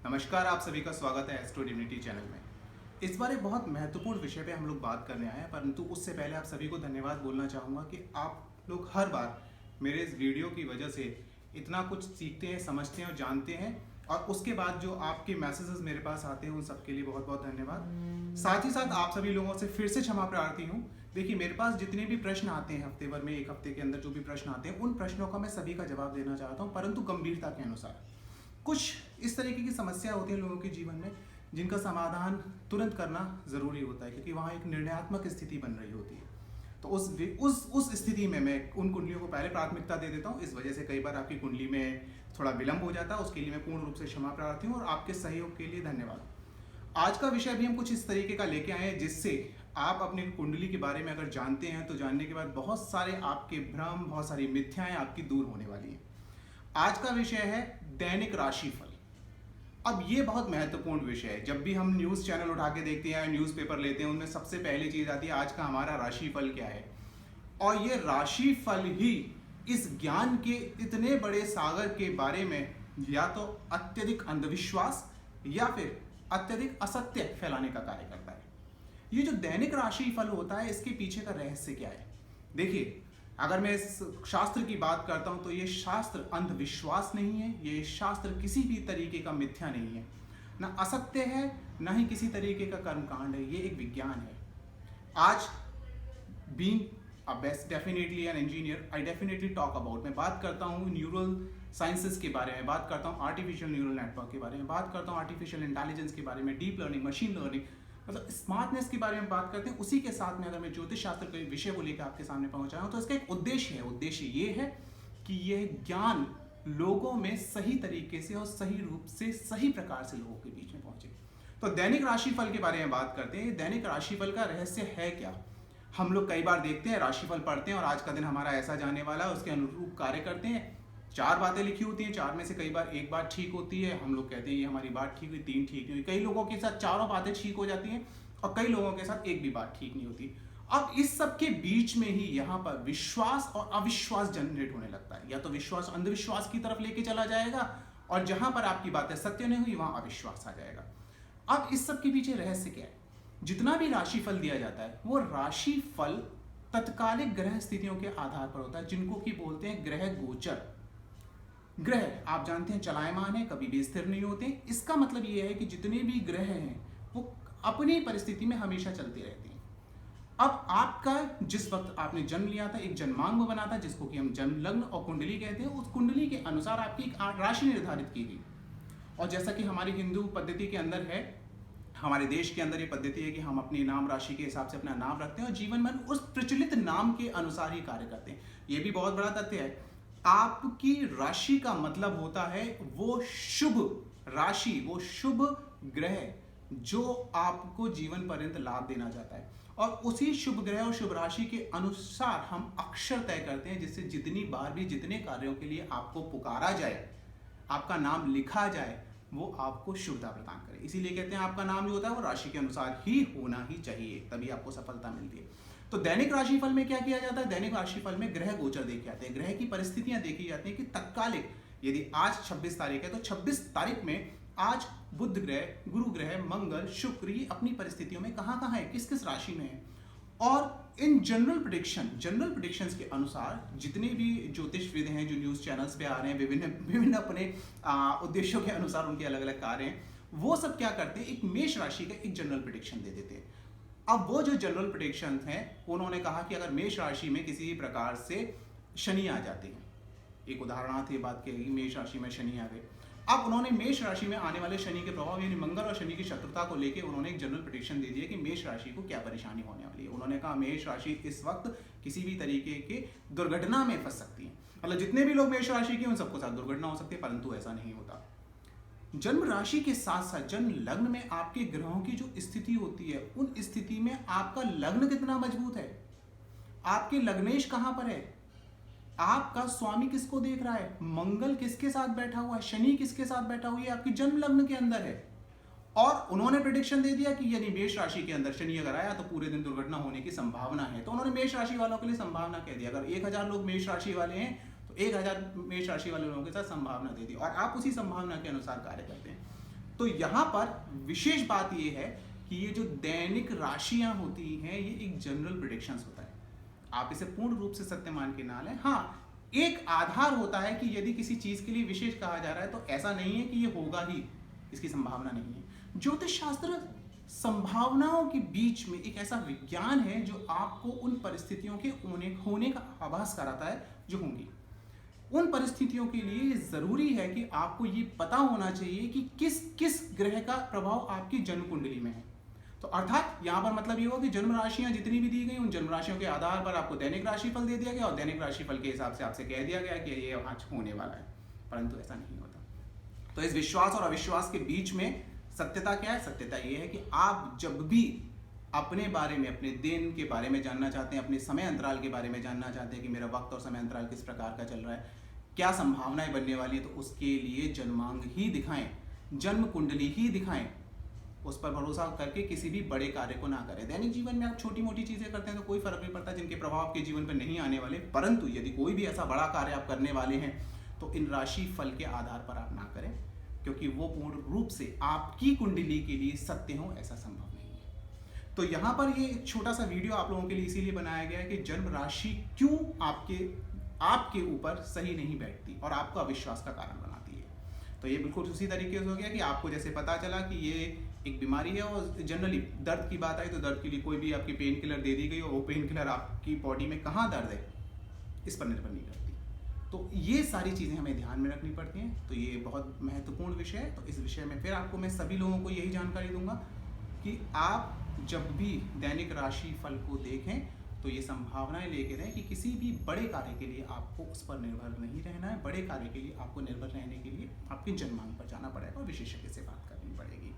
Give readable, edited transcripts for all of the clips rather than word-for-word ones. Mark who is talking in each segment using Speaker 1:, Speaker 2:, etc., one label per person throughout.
Speaker 1: नमस्कार, आप सभी का स्वागत है एस्ट्रो डिविनिटी चैनल में। इस बार एक बहुत महत्वपूर्ण विषय पे हम लोग बात करने आए हैं, परंतु उससे पहले आप सभी को धन्यवाद बोलना चाहूँगा कि आप लोग हर बार मेरे इस वीडियो की वजह से इतना कुछ सीखते हैं, समझते हैं और जानते हैं, और उसके बाद जो आपके मैसेजेस मेरे पास आते हैं उन सबके लिए बहुत बहुत धन्यवाद। साथ ही साथ आप सभी लोगों से फिर से क्षमा प्रार्थी हूँ। देखिए, मेरे पास जितने भी प्रश्न आते हैं हफ्ते भर में, एक हफ्ते के अंदर जो भी प्रश्न आते हैं, उन प्रश्नों का मैं सभी का जवाब देना चाहता हूँ, परंतु गंभीरता के अनुसार। कुछ इस तरीके की समस्या होती है लोगों के जीवन में जिनका समाधान तुरंत करना ज़रूरी होता है, क्योंकि वहाँ एक निर्णयात्मक स्थिति बन रही होती है। तो उस स्थिति में मैं उन कुंडलियों को पहले प्राथमिकता दे देता हूँ। इस वजह से कई बार आपकी कुंडली में थोड़ा विलंब हो जाता है, उसके लिए मैं पूर्ण रूप से क्षमा प्रार्थी हूँ और आपके सहयोग के लिए धन्यवाद। आज का विषय भी हम कुछ इस तरीके का लेके आए हैं जिससे आप अपनी कुंडली के बारे में अगर जानते हैं तो जानने के बाद बहुत सारे आपके भ्रम, बहुत सारी मिथ्याएं आपकी दूर होने वाली हैं। आज का विषय है दैनिक राशिफल। अब ये बहुत महत्वपूर्ण विषय है। जब भी हम न्यूज़ चैनल उठा के देखते हैं, न्यूज़पेपर लेते हैं, उनमें सबसे पहली चीज़ आती है आज का हमारा राशिफल क्या है। और ये राशिफल ही इस ज्ञान के इतने बड़े सागर के बारे में या तो अत्यधिक अंधविश्वास या फिर अत्यधिक असत्य फैलाने का कार्य करता है। ये जो दैनिक राशिफल होता है, इसके पीछे का रहस्य क्या है? देखिए, अगर मैं इस शास्त्र की बात करता हूं तो ये शास्त्र अंधविश्वास नहीं है, ये शास्त्र किसी भी तरीके का मिथ्या नहीं है, ना असत्य है, ना ही किसी तरीके का कर्मकांड है। ये एक विज्ञान है। आज being definitely an engineer, I definitely talk about, मैं बात करता हूँ न्यूरल साइंसेस के बारे में, बात करता हूँ आर्टिफिशियल न्यूरल नेटवर्क के बारे में, बात करता हूँ आर्टिफिशियल इंटेलिजेंस के बारे में, डीप लर्निंग, मशीन लर्निंग, मतलब स्मार्टनेस के बारे में बात करते हैं। उसी के साथ में अगर मैं ज्योतिष शास्त्र के विषय को लेकर आपके सामने पहुंचा हूं तो इसका एक उद्देश्य है। उद्देश्य ये है कि यह ज्ञान लोगों में सही तरीके से और सही रूप से, सही प्रकार से लोगों के बीच में पहुंचे। तो दैनिक राशिफल के बारे में बात करते हैं। दैनिक राशिफल का रहस्य है क्या? हम लोग कई बार देखते हैं, राशिफल पढ़ते हैं और आज का दिन हमारा ऐसा जाने वाला है, उसके अनुरूप कार्य करते हैं। 4 बातें लिखी होती हैं, 4 में से कई बार एक बात ठीक होती है, हम लोग कहते हैं ये हमारी बात ठीक हुई, 3 ठीक नहीं हुई। कई लोगों के साथ चारों बातें ठीक हो जाती हैं और कई लोगों के साथ एक भी बात ठीक नहीं होती। अब इस सब के बीच में ही यहाँ पर विश्वास और अविश्वास जनरेट होने लगता है। या तो विश्वास अंधविश्वास की तरफ लेके चला जाएगा और जहां पर आपकी बातें सत्य नहीं हुई वहां अविश्वास आ जाएगा। अब इस सब के पीछे रहस्य क्या है? जितना भी राशिफल दिया जाता है वो राशिफल तत्कालिक ग्रह स्थितियों के आधार पर होता है, जिनको की बोलते हैं ग्रह गोचर। ग्रह आप जानते हैं चलायमान है, कभी भी स्थिर नहीं होते। इसका मतलब यह है कि जितने भी ग्रह हैं वो अपनी परिस्थिति में हमेशा चलते रहते हैं। अब आपका जिस वक्त आपने जन्म लिया था, एक जन्मांग बना था जिसको कि हम जन्म लग्न और कुंडली कहते हैं, उस कुंडली के अनुसार आपकी एक राशि निर्धारित की गई। और जैसा कि हमारी हिंदू पद्धति के अंदर है, हमारे देश के अंदर ये पद्धति है कि हम अपनी नाम राशि के हिसाब से अपना नाम रखते हैं और जीवन में उस प्रचलित नाम के अनुसार ही कार्य करते हैं। ये भी बहुत बड़ा तथ्य है। आपकी राशि का मतलब होता है वो शुभ राशि, वो शुभ ग्रह जो आपको जीवन पर्यंत लाभ देना चाहता है। और उसी शुभ ग्रह और शुभ राशि के अनुसार हम अक्षर तय करते हैं, जिससे जितनी बार भी जितने कार्यों के लिए आपको पुकारा जाए, आपका नाम लिखा जाए, वो आपको शुभता प्रदान करे। इसीलिए कहते हैं आपका नाम जो होता है वो राशि के अनुसार ही होना ही चाहिए, तभी आपको सफलता मिलती है। तो दैनिक राशिफल में क्या किया जाता है? दैनिक राशिफल में ग्रह गोचर देखे जाते हैं, ग्रह की परिस्थितियां देखी जाती हैं कि तत्कालिक, यदि आज 26 तारीख है तो 26 तारीख में आज बुध ग्रह, गुरु ग्रह, मंगल, शुक्र, ये अपनी परिस्थितियों में कहां कहां है, किस किस राशि में है। और इन जनरल प्रेडिक्शंस के अनुसार जितने भी ज्योतिषविद हैं जो न्यूज़ चैनल्स पे आ रहे हैं, विभिन्न अपने उद्देश्यों के अनुसार उनके अलग अलग कार्य हैं, वो सब क्या करते हैं, एक मेष राशि का एक जनरल प्रेडिक्शन दे देते हैं। अब वो जो जनरल प्रेडिक्शन हैं, उन्होंने कहा कि अगर मेष राशि में किसी प्रकार से शनि आ जाते हैं, एक उदाहरणार्थ ये बात कही, मेष राशि में शनि आ गए। अब उन्होंने मेष राशि में आने वाले शनि के प्रभाव यानी मंगल और शनि की शत्रुता को लेकर उन्होंने एक जनरल प्रेडिक्शन दे दिया कि मेष राशि को क्या परेशानी होने वाली है। उन्होंने कहा मेष राशि इस वक्त किसी भी तरीके के दुर्घटना में फंस सकती है। मतलब जितने भी लोग मेष राशि के उन सबको साथ दुर्घटना हो सकती है, परंतु ऐसा नहीं होता। जन्म राशि के साथ साथ जन्म लग्न में आपके ग्रहों की जो स्थिति होती है, उन स्थिति में आपका लग्न कितना मजबूत है, आपके लग्नेश कहां पर है, आपका स्वामी किसको देख रहा है, मंगल किसके साथ बैठा हुआ है, शनि किसके साथ बैठा हुआ है, आपकी जन्म लग्न के अंदर है। और उन्होंने प्रेडिक्शन दे दिया कि यदि मेष राशि के अंदर शनि अगर आया तो पूरे दिन दुर्घटना होने की संभावना है। तो उन्होंने मेष राशि वालों के लिए संभावना कह दिया, अगर 1000 लोग मेष राशि वाले हैं तो 1000 मेष राशि वाले लोगों के साथ संभावना दे दी और आप उसी संभावना के अनुसार कार्य करते हैं। तो यहाँ पर विशेष बात ये है कि ये जो दैनिक राशियां होती हैं ये एक जनरल प्रिडिक्शंस होता है। आप इसे पूर्ण रूप से सत्य मान के ना लें। हाँ, एक आधार होता है कि यदि किसी चीज के लिए विशेष कहा जा रहा है तो ऐसा नहीं है कि ये होगा ही, इसकी संभावना नहीं है। ज्योतिष शास्त्र संभावनाओं के बीच में एक ऐसा विज्ञान है जो आपको उन परिस्थितियों के होने का आभास कराता है जो होंगी। उन परिस्थितियों के लिए जरूरी है कि आपको ये पता होना चाहिए कि किस किस ग्रह का प्रभाव आपकी जन्म कुंडली में है। तो अर्थात यहां पर मतलब ये हुआ कि जन्म राशियां जितनी भी दी गई उन जन्म राशियों के आधार पर आपको दैनिक राशिफल दे दिया गया और दैनिक राशिफल के हिसाब से आपसे कह दिया गया कि ये आज होने वाला है, परंतु ऐसा नहीं होता। तो इस विश्वास और अविश्वास के बीच में सत्यता क्या है? सत्यता ये है कि आप जब भी अपने बारे में, अपने दिन के बारे में जानना चाहते हैं, अपने समय अंतराल के बारे में जानना चाहते हैं कि मेरा वक्त और समय अंतराल किस प्रकार का चल रहा है, क्या संभावनाएं बनने वाली है, तो उसके लिए जन्मांग ही दिखाएं, जन्म कुंडली ही दिखाएं। उस पर भरोसा करके किसी भी बड़े कार्य को ना करें। दैनिक जीवन में आप छोटी मोटी चीजें करते हैं तो कोई फर्क नहीं पड़ता, जिनके प्रभाव आपके जीवन पर नहीं आने वाले, परंतु यदि कोई भी ऐसा बड़ा कार्य आप करने वाले हैं तो इन राशि फल के आधार पर आप ना करें, क्योंकि वो पूर्ण रूप से आपकी कुंडली के लिए सत्य हो ऐसा संभव नहीं है। तो यहाँ पर ये एक छोटा सा वीडियो आप लोगों के लिए इसीलिए बनाया गया है कि जन्म राशि क्यों आपके ऊपर सही नहीं बैठती और आपको अविश्वास का कारण बनाती है। तो ये बिल्कुल उसी तरीके से हो गया कि आपको जैसे पता चला कि ये एक बीमारी है और जनरली दर्द की बात आई तो दर्द के लिए कोई भी आपकी पेन किलर दे दी गई और वो पेन किलर आपकी बॉडी में कहाँ दर्द है इस पर निर्भर नहीं करती। तो ये सारी चीज़ें हमें ध्यान में रखनी पड़ती हैं। तो ये बहुत महत्वपूर्ण विषय है। तो इस विषय में फिर आपको मैं सभी लोगों को यही जानकारी दूंगा कि आप जब भी दैनिक राशि फल को देखें तो ये संभावनाएं लेके रहें कि किसी भी बड़े कार्य के लिए आपको उस पर निर्भर नहीं रहना है। बड़े कार्य के लिए आपको निर्भर रहने के लिए आपके जन्मांग पर जाना पड़ेगा और विशेषज्ञ से बात करनी पड़ेगी।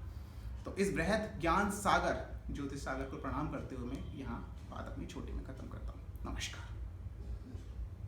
Speaker 1: तो इस बृहद ज्ञान सागर ज्योतिष सागर को प्रणाम करते हुए मैं यहाँ बात अपनी छोटी में